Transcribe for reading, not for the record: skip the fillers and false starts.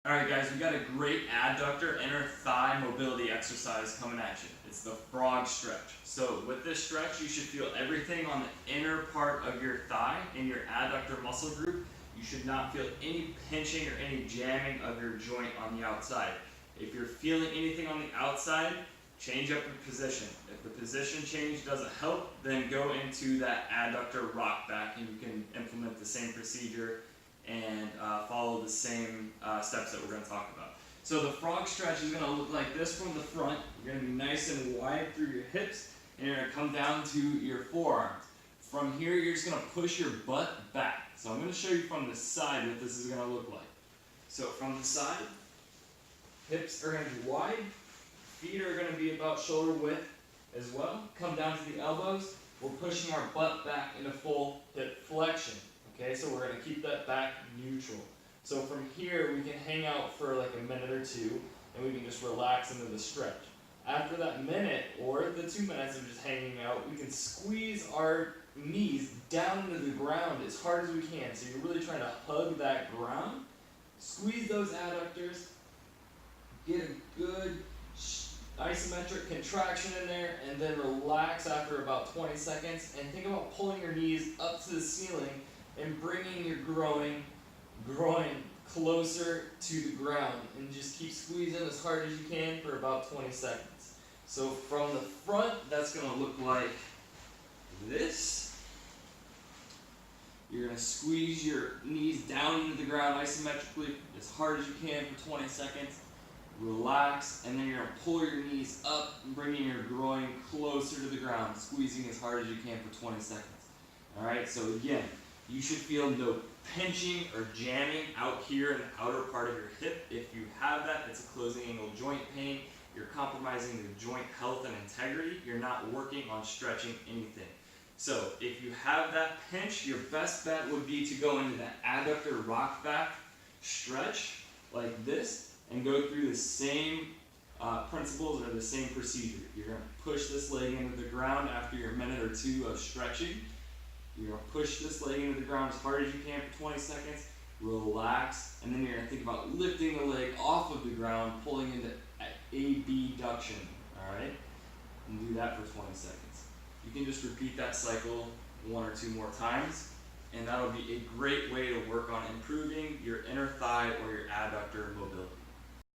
Alright guys, we got a great adductor inner thigh mobility exercise coming at you. It's the frog stretch. So with this stretch, you should feel everything on the inner part of your thigh in your adductor muscle group. You should not feel any pinching or any jamming of your joint on the outside. If you're feeling anything on the outside, change up your position. If the position change doesn't help, then go into that adductor rock back and you can implement the same procedure and follow the same steps that we're going to talk about. So the frog stretch is going to look like this from the front. You're going to be nice and wide through your hips, and you're going to come down to your forearms. From here, you're just going to push your butt back. So I'm going to show you from the side what this is going to look like. So from the side, hips are going to be wide, feet are going to be about shoulder width as well. Come down to the elbows. We're pushing our butt back into full hip flexion. Okay, so we're going to keep that back neutral. So from here, we can hang out for like a minute or two, and we can just relax into the stretch. After that minute, or the 2 minutes of just hanging out, we can squeeze our knees down into the ground as hard as we can. So you're really trying to hug that ground. Squeeze those adductors. Get a good isometric contraction in there, and then relax after about 20 seconds. And think about pulling your knees up to the ceiling and bringing your groin closer to the ground, and just keep squeezing as hard as you can for about 20 seconds. So from the front, that's going to look like this. You're going to squeeze your knees down into the ground isometrically as hard as you can for 20 seconds. Relax, and then you're going to pull your knees up and bringing your groin closer to the ground, squeezing as hard as you can for 20 seconds. Alright, so again, you should feel no pinching or jamming out here in the outer part of your hip. If you have that, it's a closing angle joint pain. You're compromising the joint health and integrity. You're not working on stretching anything. So if you have that pinch, your best bet would be to go into that adductor rock back stretch like this and go through the same principles or the same procedure. You're going to push this leg into the ground after your minute or two of stretching. You're going to push this leg into the ground as hard as you can for 20 seconds, relax, and then you're going to think about lifting the leg off of the ground, pulling into abduction, alright? And do that for 20 seconds. You can just repeat that cycle 1 or 2 more times, and that'll be a great way to work on improving your inner thigh or your adductor mobility.